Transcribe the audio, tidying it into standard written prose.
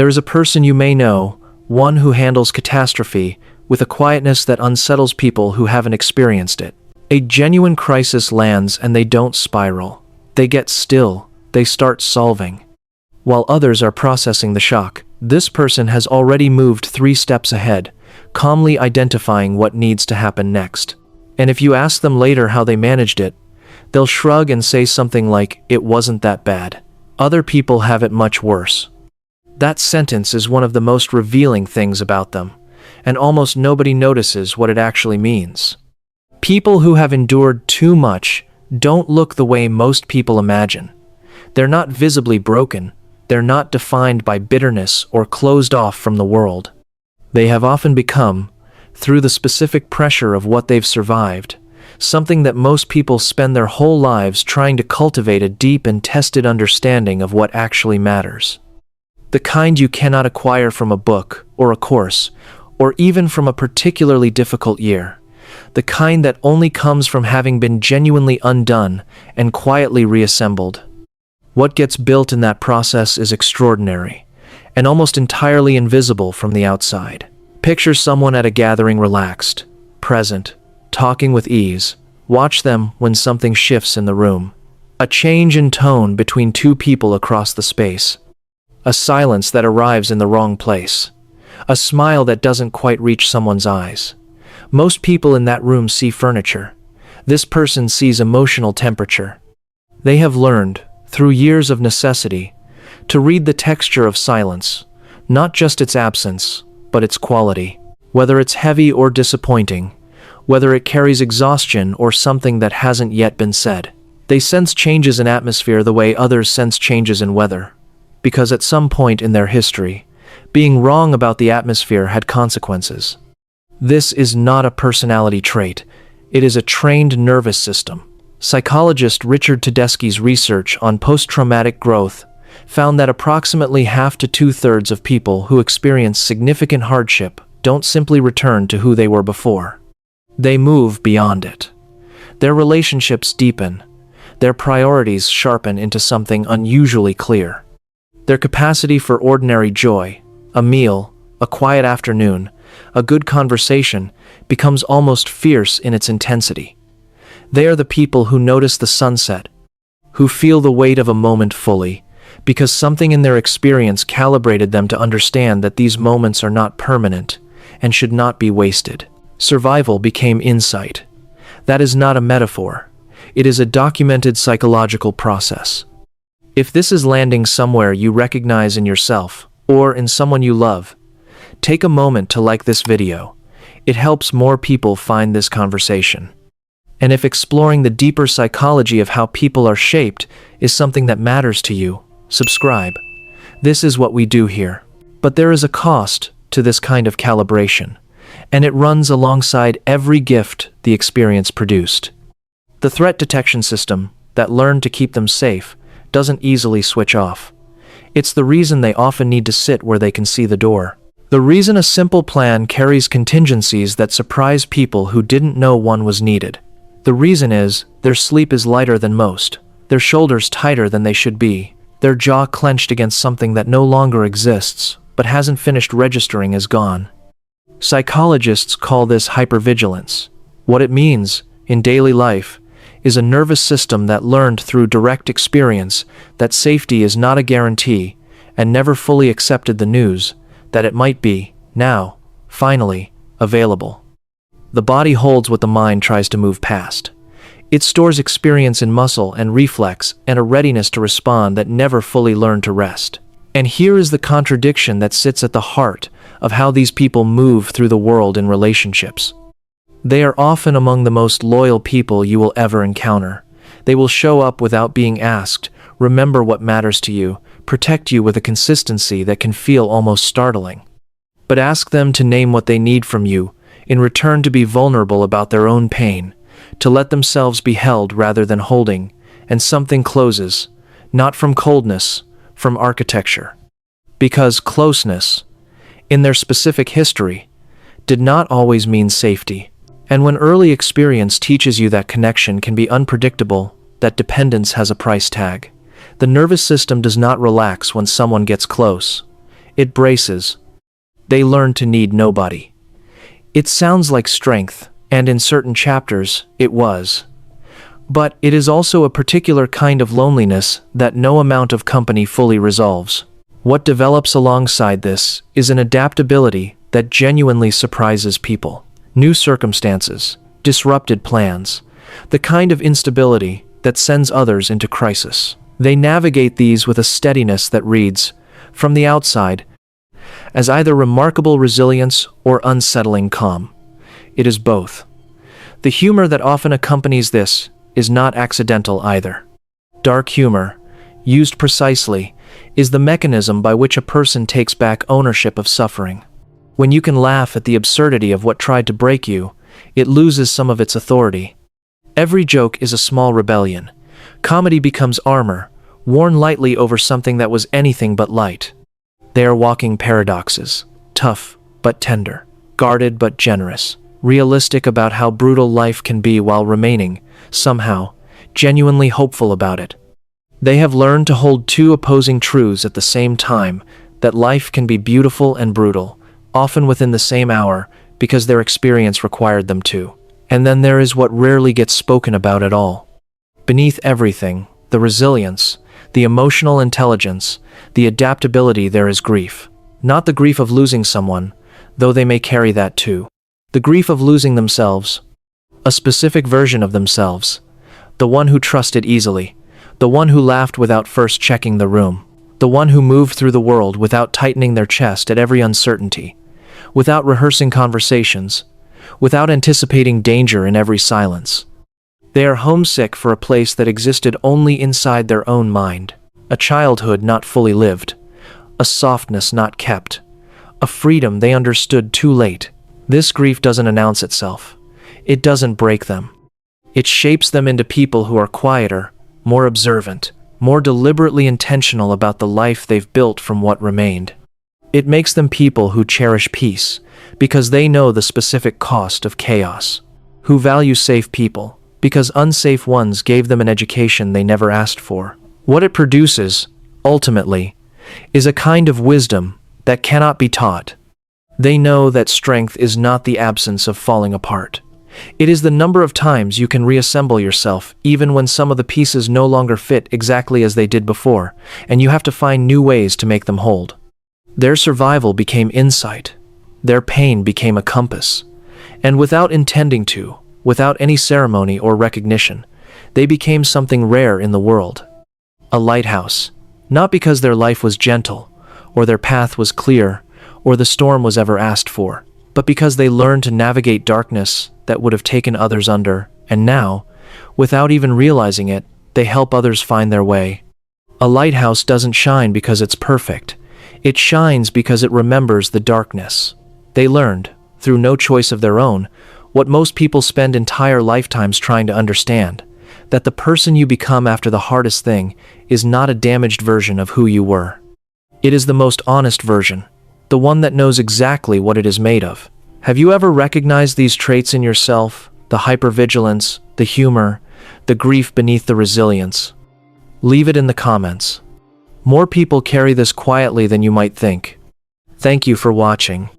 There is a person you may know, one who handles catastrophe with a quietness that unsettles people who haven't experienced it. A genuine crisis lands and they don't spiral. They get still. They start solving. While others are processing the shock, this person has already moved 3 steps ahead, calmly identifying what needs to happen next. And if you ask them later how they managed it, they'll shrug and say something like, "It wasn't that bad. Other people have it much worse." That sentence is one of the most revealing things about them, and almost nobody notices what it actually means. People who have endured too much don't look the way most people imagine. They're not visibly broken. They're not defined by bitterness or closed off from the world. They have often become, through the specific pressure of what they've survived, something that most people spend their whole lives trying to cultivate a deep and tested understanding of what actually matters. The kind you cannot acquire from a book or a course, or even from a particularly difficult year. The kind that only comes from having been genuinely undone and quietly reassembled. What gets built in that process is extraordinary, and almost entirely invisible from the outside. Picture someone at a gathering relaxed, present, talking with ease. Watch them when something shifts in the room. A change in tone between 2 people across the space. A silence that arrives in the wrong place. A smile that doesn't quite reach someone's eyes. Most people in that room see furniture. This person sees emotional temperature. They have learned, through years of necessity, to read the texture of silence, not just its absence, but its quality. Whether it's heavy or disappointing, whether it carries exhaustion or something that hasn't yet been said. They sense changes in atmosphere the way others sense changes in weather, because at some point in their history, being wrong about the atmosphere had consequences. This is not a personality trait, it is a trained nervous system. Psychologist Richard Tedeschi's research on post-traumatic growth found that approximately half to 2/3 of people who experience significant hardship don't simply return to who they were before. They move beyond it. Their relationships deepen. Their priorities sharpen into something unusually clear. Their capacity for ordinary joy, a meal, a quiet afternoon, a good conversation, becomes almost fierce in its intensity. They are the people who notice the sunset, who feel the weight of a moment fully, because something in their experience calibrated them to understand that these moments are not permanent and should not be wasted. Survival became insight. That is not a metaphor. It is a documented psychological process. If this is landing somewhere you recognize in yourself, or in someone you love, take a moment to like this video. It helps more people find this conversation. And if exploring the deeper psychology of how people are shaped is something that matters to you, subscribe. This is what we do here. But there is a cost to this kind of calibration, and it runs alongside every gift the experience produced. The threat detection system, that learned to keep them safe, doesn't easily switch off. It's the reason they often need to sit where they can see the door. The reason a simple plan carries contingencies that surprise people who didn't know one was needed. The reason is, their sleep is lighter than most, their shoulders tighter than they should be, their jaw clenched against something that no longer exists, but hasn't finished registering as gone. Psychologists call this hypervigilance. What it means, in daily life, is a nervous system that learned through direct experience that safety is not a guarantee, and never fully accepted the news that it might be, now, finally, available. The body holds what the mind tries to move past. It stores experience in muscle and reflex and a readiness to respond that never fully learned to rest. And here is the contradiction that sits at the heart of how these people move through the world in relationships. They are often among the most loyal people you will ever encounter. They will show up without being asked, remember what matters to you, protect you with a consistency that can feel almost startling. But ask them to name what they need from you, in return to be vulnerable about their own pain, to let themselves be held rather than holding, and something closes, not from coldness, from architecture. Because closeness, in their specific history, did not always mean safety. And when early experience teaches you that connection can be unpredictable, that dependence has a price tag, the nervous system does not relax when someone gets close. It braces. They learn to need nobody. It sounds like strength, and in certain chapters, it was. But it is also a particular kind of loneliness that no amount of company fully resolves. What develops alongside this is an adaptability that genuinely surprises people. New circumstances, disrupted plans, the kind of instability that sends others into crisis. They navigate these with a steadiness that reads, from the outside, as either remarkable resilience or unsettling calm. It is both. The humor that often accompanies this is not accidental either. Dark humor, used precisely, is the mechanism by which a person takes back ownership of suffering. When you can laugh at the absurdity of what tried to break you, it loses some of its authority. Every joke is a small rebellion. Comedy becomes armor, worn lightly over something that was anything but light. They are walking paradoxes, tough but tender, guarded but generous, realistic about how brutal life can be while remaining, somehow, genuinely hopeful about it. They have learned to hold two opposing truths at the same time, that life can be beautiful and brutal, often within the same hour, because their experience required them to. And then there is what rarely gets spoken about at all. Beneath everything, the resilience, the emotional intelligence, the adaptability, there is grief. Not the grief of losing someone, though they may carry that too. The grief of losing themselves. A specific version of themselves. The one who trusted easily. The one who laughed without first checking the room. The one who moved through the world without tightening their chest at every uncertainty. Without rehearsing conversations. Without anticipating danger in every silence. They are homesick for a place that existed only inside their own mind. A childhood not fully lived. A softness not kept. A freedom they understood too late. This grief doesn't announce itself. It doesn't break them. It shapes them into people who are quieter, more observant, more deliberately intentional about the life they've built from what remained. It makes them people who cherish peace, because they know the specific cost of chaos. Who value safe people, because unsafe ones gave them an education they never asked for. What it produces, ultimately, is a kind of wisdom that cannot be taught. They know that strength is not the absence of falling apart. It is the number of times you can reassemble yourself, even when some of the pieces no longer fit exactly as they did before, and you have to find new ways to make them hold. Their survival became insight. Their pain became a compass. And without intending to, without any ceremony or recognition, they became something rare in the world. A lighthouse, not because their life was gentle, or their path was clear, or the storm was ever asked for, but because they learned to navigate darkness that would have taken others under, and now, without even realizing it, they help others find their way. A lighthouse doesn't shine because it's perfect. It shines because it remembers the darkness. They learned, through no choice of their own, what most people spend entire lifetimes trying to understand, that the person you become after the hardest thing is not a damaged version of who you were. It is the most honest version, the one that knows exactly what it is made of. Have you ever recognized these traits in yourself, the hypervigilance, the humor, the grief beneath the resilience? Leave it in the comments. More people carry this quietly than you might think. Thank you for watching.